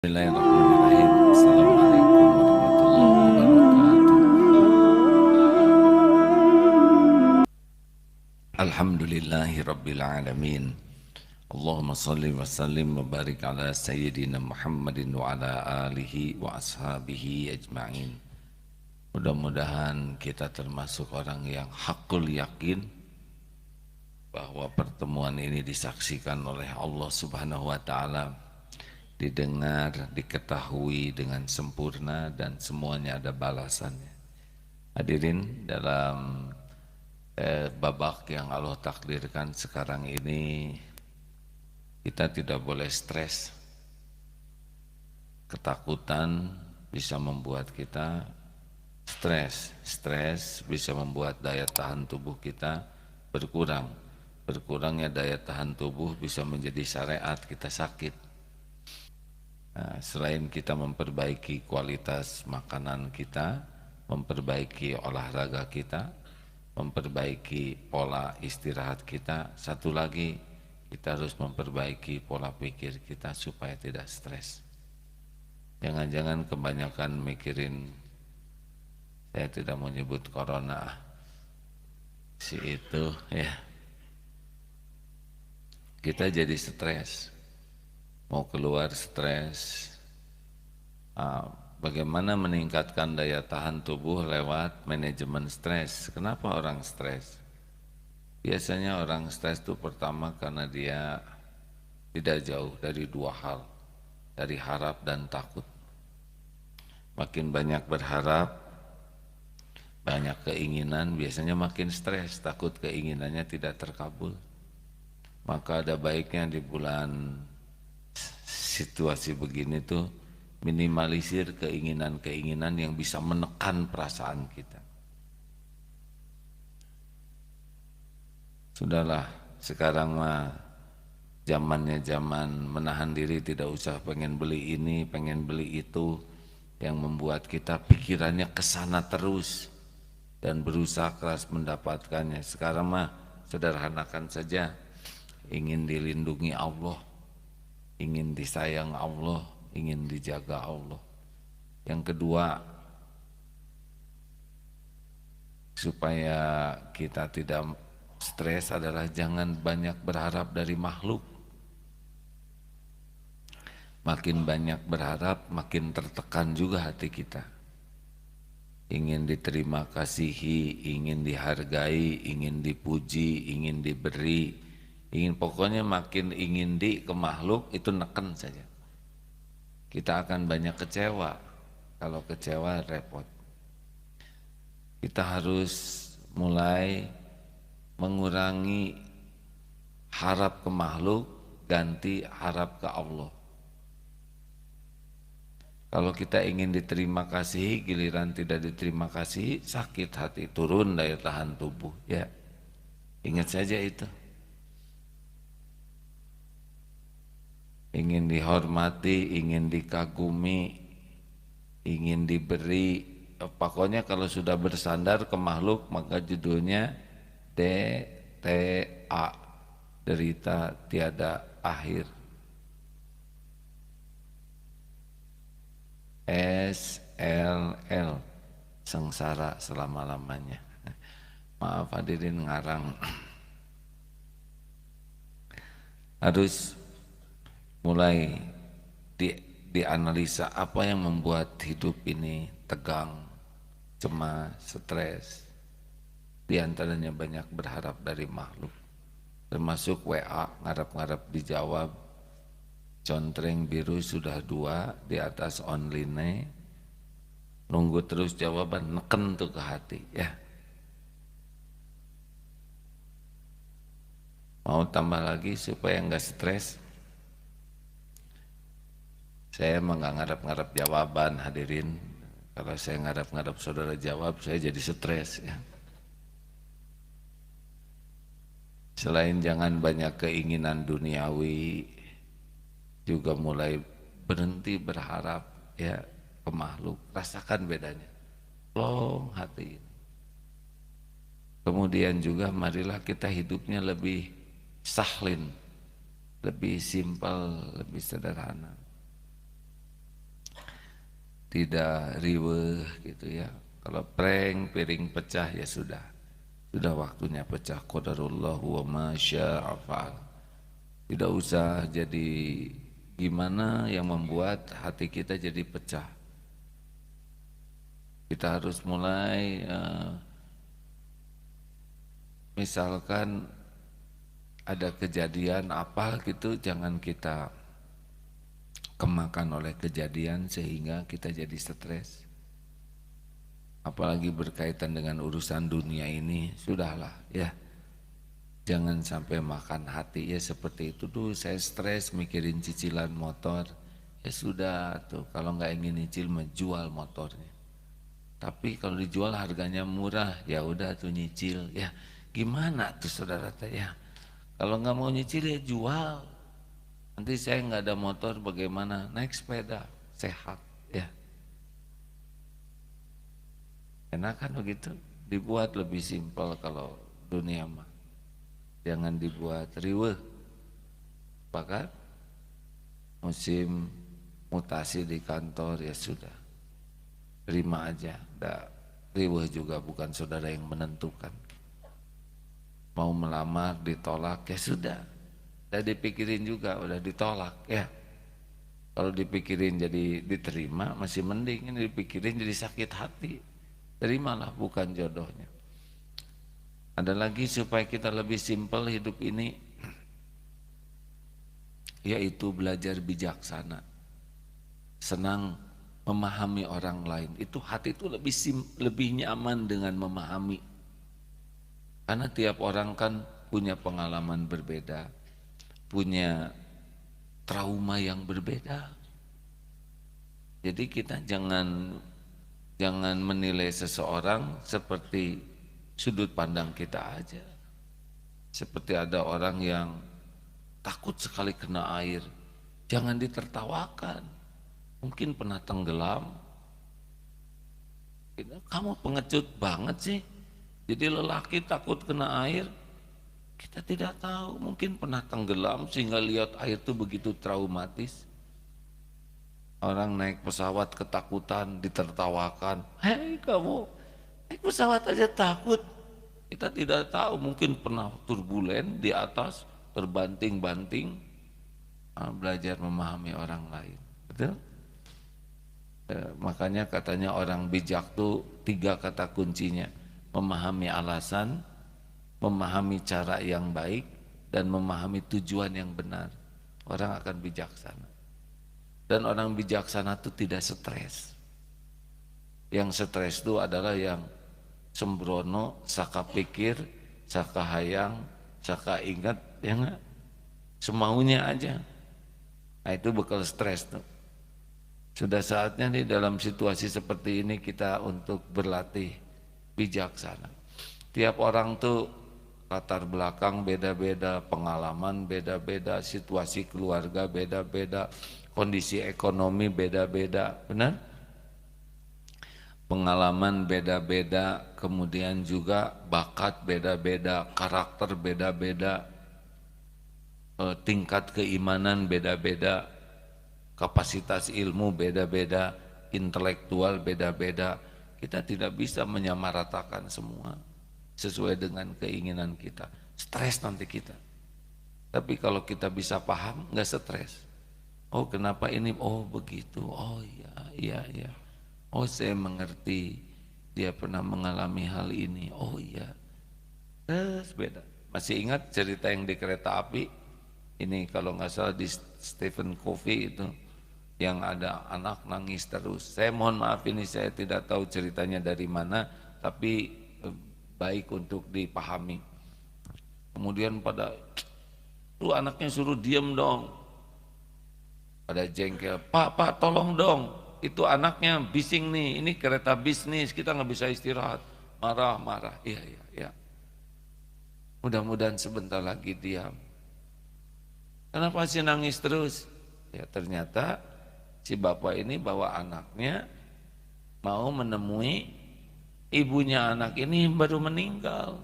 Bismillahirrahmanirrahim. Assalamualaikum warahmatullahi wabarakatuh. Alhamdulillahi rabbil alamin. Allahumma salli wa sallim wa barik ala sayyidina Muhammadin wa ala alihi wa ashabihi ajma'in. Mudah-mudahan kita termasuk orang yang hakul yakin bahwa pertemuan ini disaksikan oleh Allah Subhanahu wa taala, didengar, diketahui dengan sempurna, dan semuanya ada balasannya. Hadirin, dalam babak yang Allah takdirkan sekarang ini, kita tidak boleh stres. Ketakutan bisa membuat kita stres. Stres bisa membuat daya tahan tubuh kita berkurang. Berkurangnya daya tahan tubuh bisa menjadi syariat kita sakit. Nah, selain kita memperbaiki kualitas makanan kita, memperbaiki olahraga kita, memperbaiki pola istirahat kita, satu lagi kita harus memperbaiki pola pikir kita supaya tidak stres. Jangan-jangan kebanyakan mikirin, saya tidak mau nyebut corona, si itu ya, kita jadi stres. Mau keluar stres. Bagaimana meningkatkan daya tahan tubuh lewat manajemen stres? Kenapa orang stres? Biasanya orang stres itu pertama karena dia tidak jauh dari dua hal, dari harap dan takut. Makin banyak berharap, banyak keinginan, biasanya makin stres, takut keinginannya tidak terkabul. Maka ada baiknya di bulan situasi begini tuh minimalisir keinginan-keinginan yang bisa menekan perasaan kita. Sudahlah, sekarang mah zamannya zaman menahan diri, tidak usah pengen beli ini, pengen beli itu, yang membuat kita pikirannya kesana terus dan berusaha keras mendapatkannya. Sekarang mah sederhanakan saja, ingin dilindungi Allah, ingin disayang Allah, ingin dijaga Allah. Yang kedua, supaya kita tidak stres adalah jangan banyak berharap dari makhluk. Makin banyak berharap, makin tertekan juga hati kita. Ingin diterima kasihi, ingin dihargai, ingin dipuji, ingin diberi, pokoknya makin ingin ke makhluk itu neken saja. Kita akan banyak kecewa. Kalau kecewa repot. Kita harus mulai mengurangi harap ke makhluk, ganti harap ke Allah. Kalau kita ingin diterima kasih, giliran tidak diterima kasih, sakit hati, turun daya tahan tubuh. Ya, ingat saja itu. Ingin dihormati, ingin dikagumi, ingin diberi, pokoknya kalau sudah bersandar ke makhluk maka judulnya DTA, derita tiada akhir. SLL, sengsara selama-lamanya. Maaf hadirin ngarang. Harus mulai dianalisa apa yang membuat hidup ini tegang, cemas, stres. Di antaranya banyak berharap dari makhluk, termasuk WA, ngarap-ngarap dijawab. Contreng biru sudah 2 di atas online, nunggu terus jawaban, neken tuh ke hati ya. Mau tambah lagi supaya enggak stres, saya emang nggak ngarap-ngarap jawaban hadirin. Kalau saya ngarap-ngarap saudara jawab, saya jadi stres ya. Selain jangan banyak keinginan duniawi, juga mulai berhenti berharap ya ke makhluk. Rasakan bedanya, plong hati. Kemudian juga marilah kita hidupnya lebih sahlin, lebih simpel, lebih sederhana. tidak riweh gitu ya. Kalau prank piring pecah ya sudah waktunya pecah. Qadarullahu wa ma syaa fa'al. Tidak usah jadi gimana yang membuat hati kita jadi pecah. Kita harus mulai misalkan ada kejadian apa gitu, jangan kita kemakan oleh kejadian sehingga kita jadi stres. Apalagi berkaitan dengan urusan dunia ini, sudahlah ya. Jangan sampai makan hati ya seperti itu. Tuh saya stres mikirin cicilan motor. Ya sudah tuh, kalau nggak ingin nyicil menjual motornya. Tapi kalau dijual harganya murah, ya udah tuh nyicil. Ya gimana tuh saudara ya? Kalau nggak mau nyicil ya jual. Nanti saya nggak ada motor, bagaimana? Naik sepeda, sehat ya. Enak kan begitu? Dibuat lebih simpel kalau dunia mah. Jangan dibuat riweh. Bahkan musim mutasi di kantor ya sudah. Terima aja. Riweh juga bukan saudara yang menentukan. Mau melamar ditolak ya sudah. Udah dipikirin juga udah ditolak ya. Kalau dipikirin jadi diterima masih mending, ini dipikirin jadi sakit hati. Terimalah bukan jodohnya. Ada lagi supaya kita lebih simpel hidup ini, yaitu belajar bijaksana. Senang memahami orang lain. Itu hati itu lebih nyaman dengan memahami. Karena tiap orang kan punya pengalaman berbeda, punya trauma yang berbeda. Jadi kita jangan menilai seseorang seperti sudut pandang kita aja. Seperti ada orang yang takut sekali kena air, jangan ditertawakan. Mungkin pernah tenggelam. Kamu pengecut banget sih. Jadi lelaki takut kena air, kita tidak tahu. Mungkin pernah tenggelam sehingga lihat air itu begitu traumatis. Orang naik pesawat ketakutan, ditertawakan. Hei kamu, naik pesawat aja takut. Kita tidak tahu, mungkin pernah turbulen di atas, terbanting-banting. Belajar memahami orang lain. Betul? Makanya katanya orang bijak tuh 3 kata kuncinya. Memahami alasan, memahami cara yang baik, dan memahami tujuan yang benar. Orang akan bijaksana. Dan orang bijaksana itu tidak stres. Yang stres itu adalah yang sembrono, saka pikir, saka hayang, saka ingat, ya enggak? Semaunya aja. Nah itu bekal stres tuh. Sudah saatnya nih dalam situasi seperti ini kita untuk berlatih bijaksana. Tiap orang tuh latar belakang beda-beda, pengalaman beda-beda, situasi keluarga beda-beda, kondisi ekonomi beda-beda, benar? Pengalaman beda-beda, kemudian juga bakat beda-beda, karakter beda-beda, tingkat keimanan beda-beda, kapasitas ilmu beda-beda, intelektual beda-beda. Kita tidak bisa menyamaratakan semua sesuai dengan keinginan kita. Stres nanti kita. Tapi kalau kita bisa paham, nggak stres. Oh kenapa ini? Oh begitu. Oh iya. Oh saya mengerti. Dia pernah mengalami hal ini. Oh iya. Terus beda. Masih ingat cerita yang di kereta api? Ini kalau nggak salah di Stephen Covey itu, yang ada anak nangis terus. Saya mohon maaf ini saya tidak tahu ceritanya dari mana, tapi baik untuk dipahami. Kemudian pada tuh anaknya suruh diem dong. Pada jengkel, Pak tolong dong, itu anaknya bising nih, ini kereta bisnis, kita nggak bisa istirahat. Marah, iya. Mudah-mudahan sebentar lagi diam. Kenapa sih nangis terus? Ya ternyata si bapak ini bawa anaknya mau menemui ibunya anak ini baru meninggal.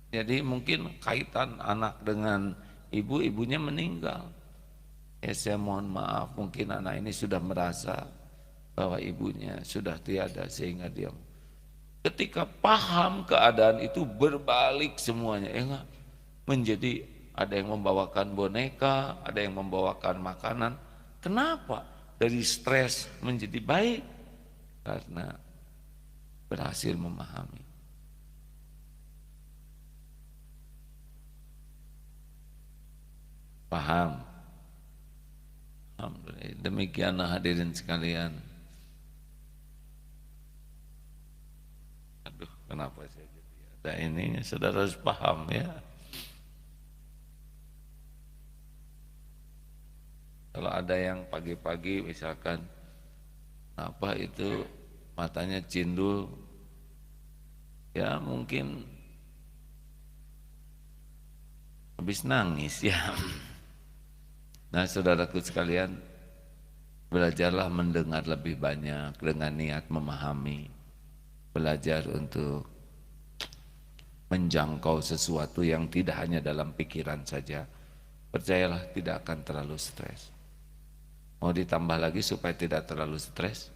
Jadi mungkin kaitan anak dengan ibunya meninggal. Ya saya mohon maaf, mungkin anak ini sudah merasa bahwa ibunya sudah tiada sehingga dia ketika paham keadaan itu berbalik semuanya, enggak menjadi ada yang membawakan boneka, ada yang membawakan makanan. Kenapa? Dari stres menjadi baik karena berhasil memahami. Paham? Alhamdulillah. Demikianlah hadirin sekalian. Aduh, kenapa saya jadi ada ininya? Saudara harus paham ya. Kalau ada yang pagi-pagi misalkan apa itu matanya cindul, ya mungkin habis nangis ya. Nah saudaraku sekalian, belajarlah mendengar lebih banyak dengan niat memahami. Belajar untuk menjangkau sesuatu yang tidak hanya dalam pikiran saja. Percayalah tidak akan terlalu stres. Mau ditambah lagi supaya tidak terlalu stres?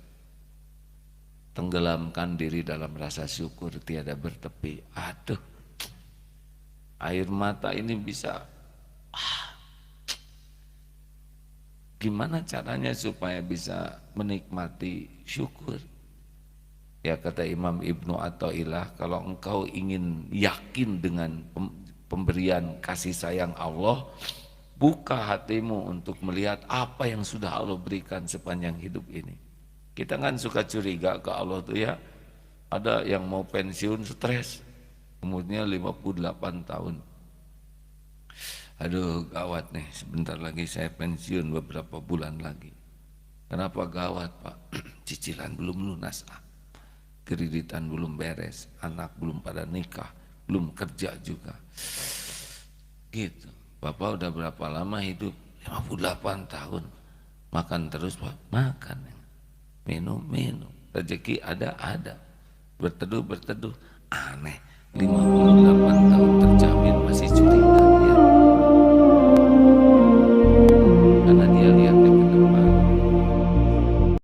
Tenggelamkan diri dalam rasa syukur tiada bertepi. Aduh, air mata ini bisa gimana caranya supaya bisa menikmati syukur? Ya kata Imam Ibnu Athaillah, kalau engkau ingin yakin dengan pemberian kasih sayang Allah, buka hatimu untuk melihat apa yang sudah Allah berikan sepanjang hidup ini. Kita kan suka curiga ke Allah tuh ya, ada yang mau pensiun stres, umurnya 58 tahun. Aduh gawat nih, sebentar lagi saya pensiun beberapa bulan lagi. Kenapa gawat Pak? Cicilan belum lunas, kreditan belum beres, anak belum pada nikah, belum kerja juga. Gitu. Bapak udah berapa lama hidup? 58 tahun. Makan terus Pak? Makan. Minum. Rezeki ada. Berteduh. Aneh. 58 tahun